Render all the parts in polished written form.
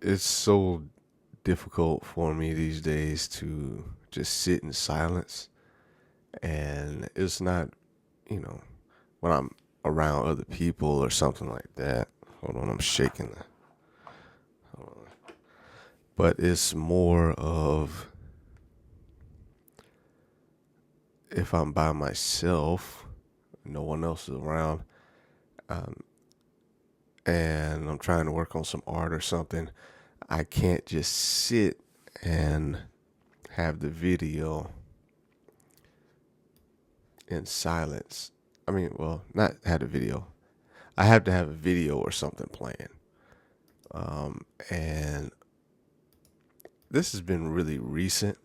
it's so difficult for me these days to just sit in silence. And it's not, you know, when I'm around other people or something like that. Hold on, I'm shaking. Hold on. But it's more of if I'm by myself, no one else is around, um, and I'm trying to work on some art or something, I can't just sit and have the video in silence. I mean, well, not have the video. I have to have a video or something playing. And this has been really recent.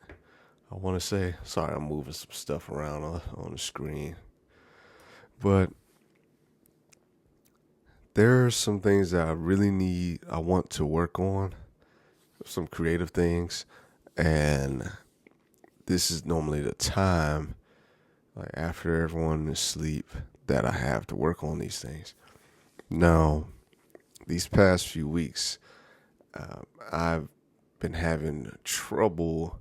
I want to say, sorry, I'm moving some stuff around on the screen, but there are some things that I want to work on, some creative things, and this is normally the time, like after everyone is asleep, that I have to work on these things. Now, these past few weeks, I've been having trouble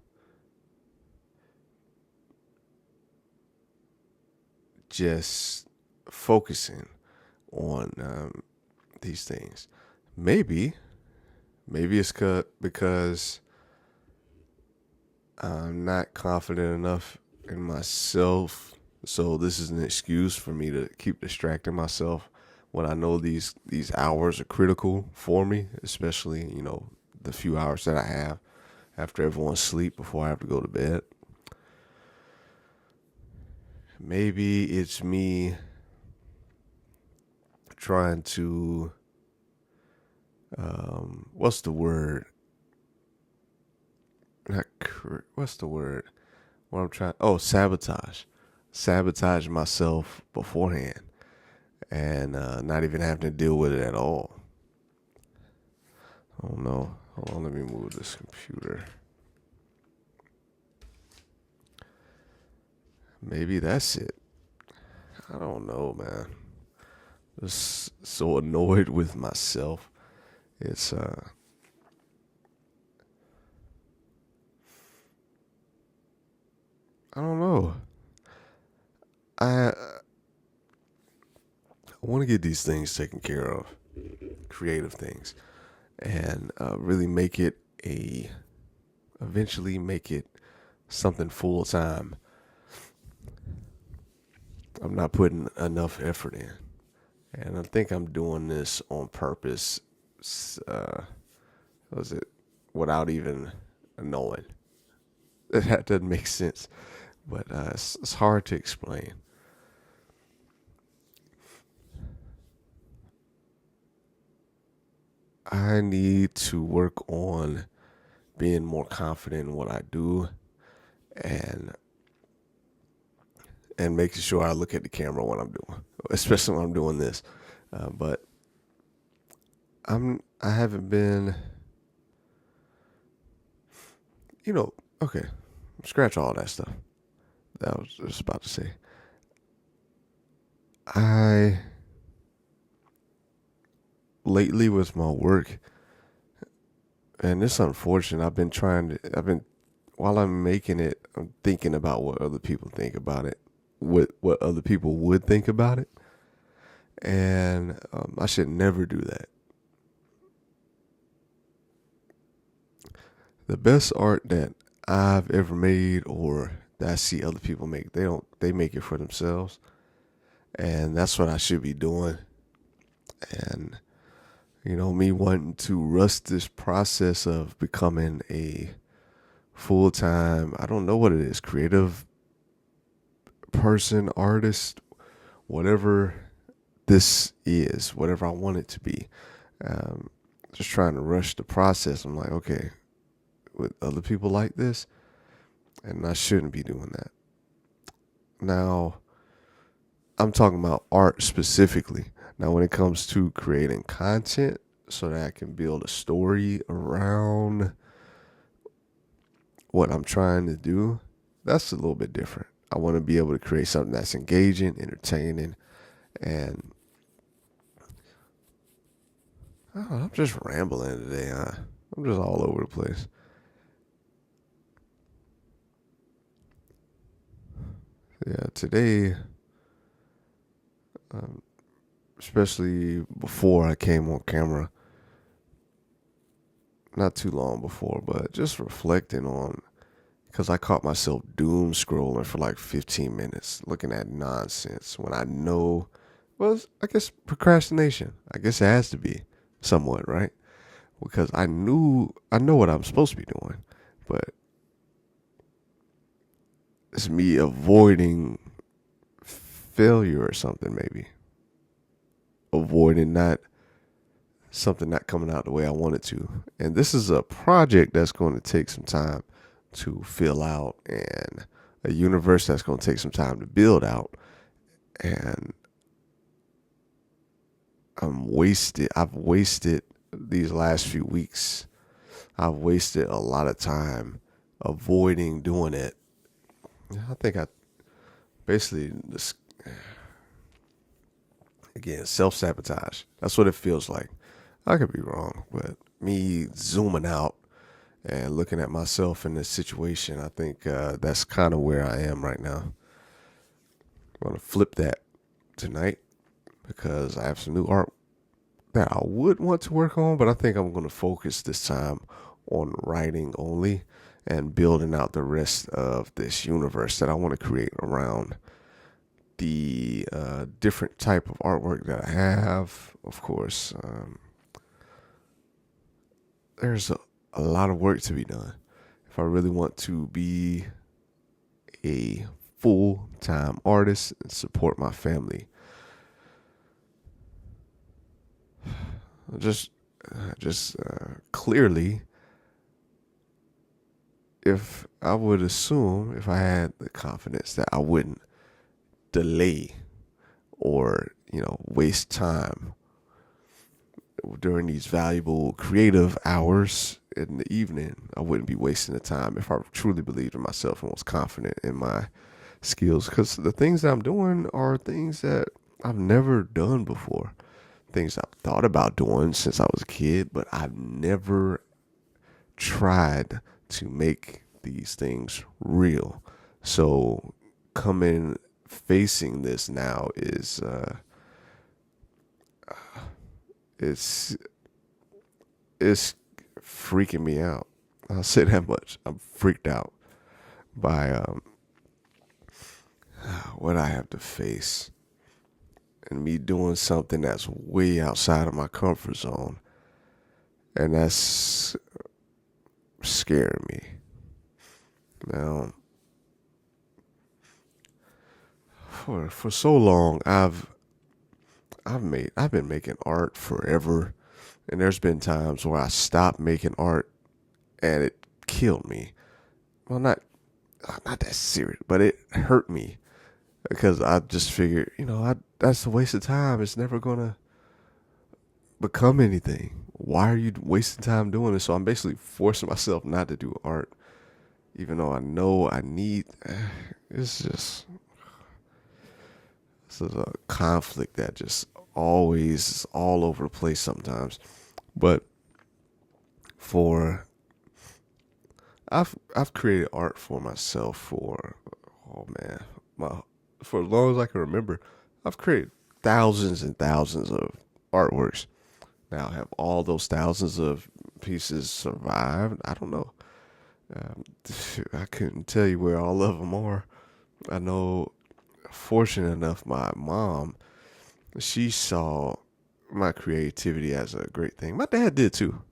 just focusing on these things. Maybe it's because I'm not confident enough in myself. So this is an excuse for me to keep distracting myself when I know these hours are critical for me, especially, the few hours that I have after everyone's asleep before I have to go to bed. Maybe it's me trying to what's the word? What's the word? What I'm trying? Oh, sabotage myself beforehand, and not even having to deal with it at all. Oh no! Hold on, let me move this computer. Maybe that's it. I don't know, man. Just so annoyed with myself. It's I don't know. I want to get these things taken care of, creative things, and really eventually make it something full time. I'm not putting enough effort in, and I think I'm doing this on purpose. Uh, was it without even knowing? That doesn't make sense, but it's hard to explain. I need to work on being more confident in what I do, and making sure I look at the camera when I'm doing, especially when I'm doing this. But I haven't been, okay, scratch all that stuff that I was just about to say. I lately with my work, and it's unfortunate. While I'm making it, I'm thinking about what other people think about it, what other people would think about it, and I should never do that. The best art that I've ever made, or that I see other people make, they make it for themselves, and that's what I should be doing. And me wanting to rush this process of becoming a full time, I don't know what it is, creative person, artist, whatever this is, whatever I want it to be. Just trying to rush the process. I'm like, okay, would other people like this? And I shouldn't be doing that. Now, I'm talking about art specifically. Now, when it comes to creating content so that I can build a story around what I'm trying to do, that's a little bit different. I want to be able to create something that's engaging, entertaining, and I'm just rambling today, huh? I'm just all over the place. Yeah, today, especially before I came on camera, not too long before, but just reflecting on, because I caught myself doom scrolling for like 15 minutes, looking at nonsense when I know, well, I guess procrastination. I guess it has to be somewhat, right? Because I know what I'm supposed to be doing, but it's me avoiding failure or something, maybe. Avoiding not something not coming out the way I want it to. And this is a project that's going to take some time to fill out, and a universe that's going to take some time to build out. And I've wasted these last few weeks. I've wasted a lot of time avoiding doing it. I think I basically, again, self-sabotage. That's what it feels like. I could be wrong, but me zooming out and looking at myself in this situation, I think that's kind of where I am right now. I'm going to flip that tonight because I have some new art that I would want to work on, but I think I'm going to focus this time on writing only and building out the rest of this universe that I want to create around the different type of artwork that I have. Of course, there's a lot of work to be done if I really want to be a full-time artist and support my family. Just clearly, if I would assume, if I had the confidence that I wouldn't delay or waste time during these valuable creative hours in the evening, I wouldn't be wasting the time if I truly believed in myself and was confident in my skills. Because the things that I'm doing are things that I've never done before. Things I've thought about doing since I was a kid, but I've never tried to make these things real. So facing this now is it's freaking me out. I'll say that much. I'm freaked out by what I have to face, and me doing something that's way outside of my comfort zone, and that's scaring me. Now, for so long, I've been making art forever, and there's been times where I stopped making art and it killed me. Well, not that serious, but it hurt me because I just figured, that's a waste of time. It's never gonna become anything. Why are you wasting time doing this? So I'm basically forcing myself not to do art, even though I know I need. It's just, this is a conflict that just always is all over the place sometimes. But I've created art for myself for for as long as I can remember. I've created thousands and thousands of artworks. Now, have all those thousands of pieces survived? I don't know. I couldn't tell you where all of them are. I know, fortunate enough, my mom, she saw my creativity as a great thing. My dad did too.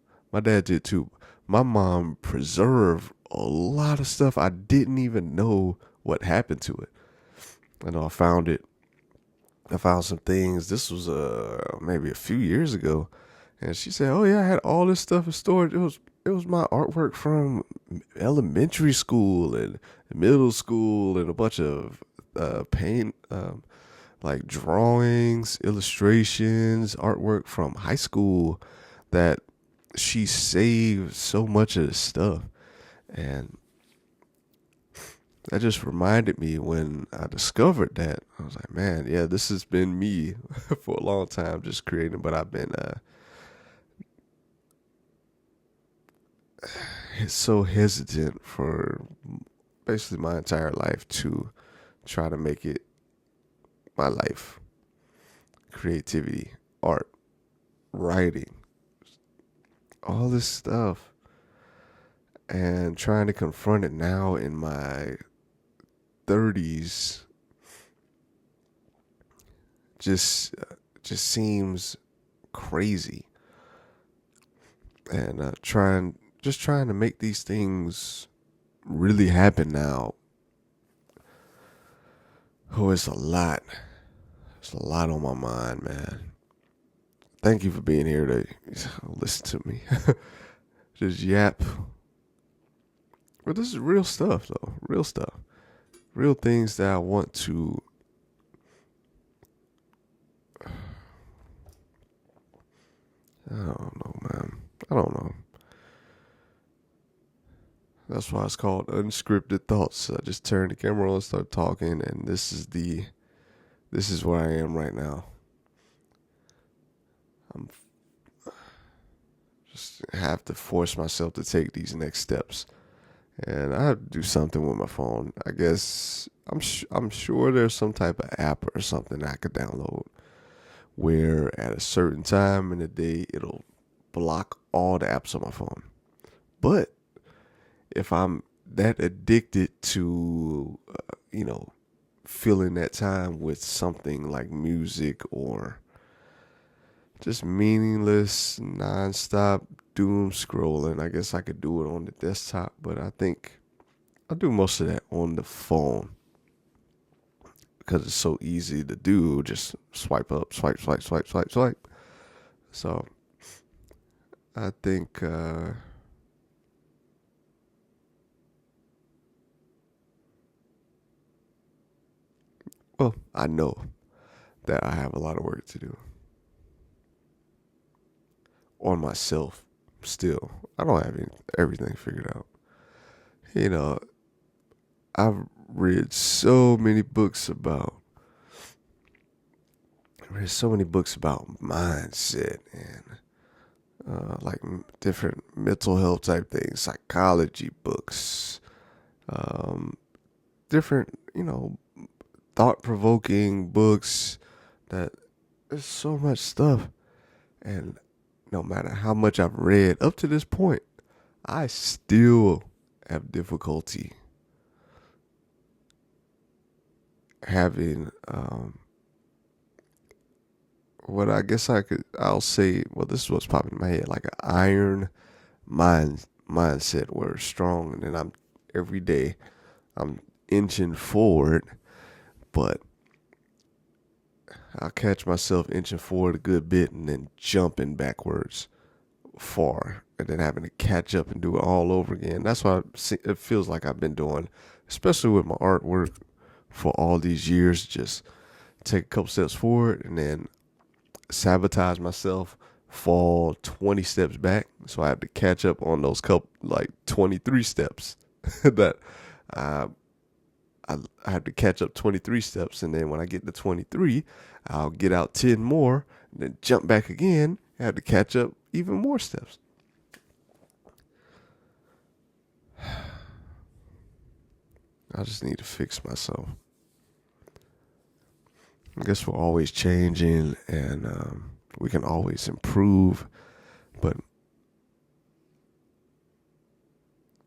My mom preserved a lot of stuff I didn't even know what happened to it. I know I found some things. This was maybe a few years ago, and she said, "Oh yeah, I had all this stuff in storage. It was my artwork from elementary school and middle school, and a bunch of paint, like drawings, illustrations, artwork from high school that she saved so much of this stuff." And that just reminded me when I discovered that. I was like, man, yeah, this has been me for a long time, just creating, but I've been so hesitant for basically my entire life to try to make it my life. Creativity, art, writing, all this stuff. And trying to confront it now in my 30s just seems crazy. And trying to make these things really happen now. Oh, it's a lot. It's a lot on my mind, man. Thank you for being here to listen to me. Just yap. But this is real stuff, though. Real stuff. Real things that I want to I don't know, man. I don't know. That's why it's called Unscripted Thoughts. I just turn the camera on and start talking, and this is where I am right now. I'm just have to force myself to take these next steps, and I have to do something with my phone. I guess I'm sure there's some type of app or something I could download where at a certain time in the day it'll block all the apps on my phone. But if I'm that addicted to, filling that time with something like music or just meaningless, nonstop doom scrolling, I guess I could do it on the desktop, but I think I'll do most of that on the phone because it's so easy to do. Just swipe up, swipe, swipe, swipe, swipe, swipe. So I think I know that I have a lot of work to do on myself still. I don't have everything figured out. I've read so many books about mindset and like different mental health type things, psychology books, different, thought-provoking books. That there's so much stuff, and no matter how much I've read up to this point, I still have difficulty having what I guess I'll say, well, this is what's popping in my head, like an iron mindset where it's strong, and then every day I'm inching forward, but I'll catch myself inching forward a good bit and then jumping backwards far and then having to catch up and do it all over again. That's what it feels like I've been doing, especially with my artwork for all these years. Just take a couple steps forward and then sabotage myself, fall 20 steps back. So I have to catch up on those 23 steps that I have to catch up 23 steps. And then when I get to 23, I'll get out 10 more and then jump back again. I have to catch up even more steps. I just need to fix myself. I guess we're always changing and we can always improve, but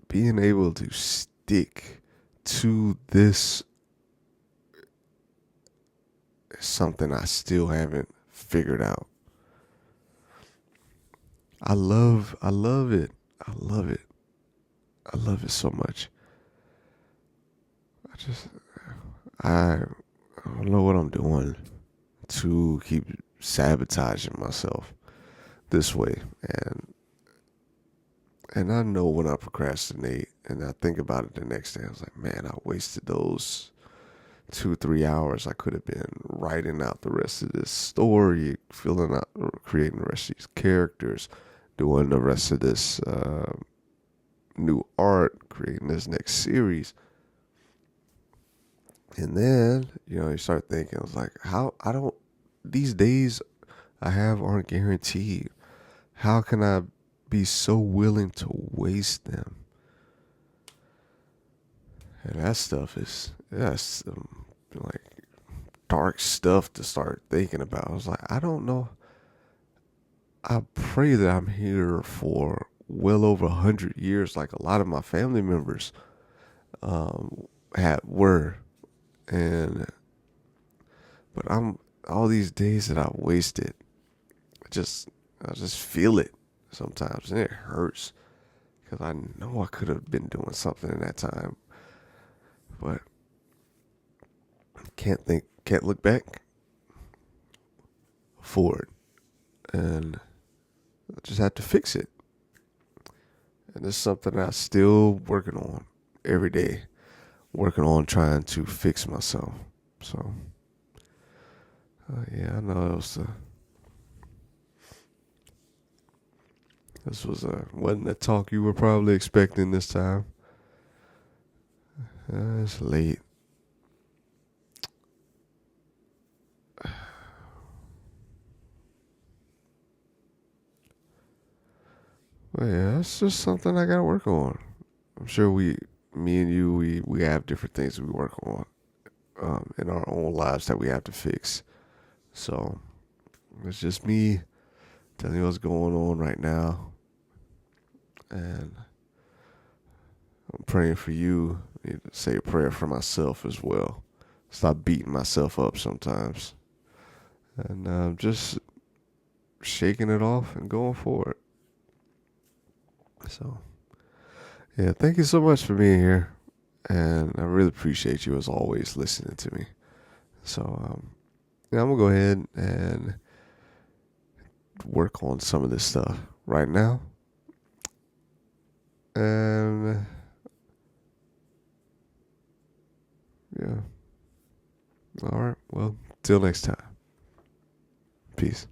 being able to stick to this is something I still haven't figured out. I love it. I love it. I love it so much. I don't know what I'm doing to keep sabotaging myself this way. And I know when I procrastinate and I think about it the next day, I was like, man, I wasted those 2-3 hours. I could have been writing out the rest of this story, creating the rest of these characters, doing the rest of this new art, creating this next series. And then, you start thinking, I was like, these days I have aren't guaranteed. How can I be so willing to waste them And that stuff that's like dark stuff to start thinking about. I was like, I don't know. I pray that I'm here for well over 100 years, like a lot of my family members had were, and but I'm all these days that I wasted. Just I just feel it sometimes, and it hurts because I know I could have been doing something in that time, but can't look back forward, and I just have to fix it. And it's something I'm still working on every day, working on trying to fix myself. So, yeah, I know this wasn't the talk you were probably expecting this time. It's late. But yeah, it's just something I gotta work on. I'm sure me and you, we have different things we work on in our own lives that we have to fix. So it's just me telling you what's going on right now, and I'm praying for you. I need to say a prayer for myself as well. Stop beating myself up sometimes, and just shaking it off and going forward. So yeah, thank you so much for being here, and I really appreciate you as always listening to me. So yeah, I'm gonna go ahead and work on some of this stuff right now. And yeah. All right. Well, till next time. Peace.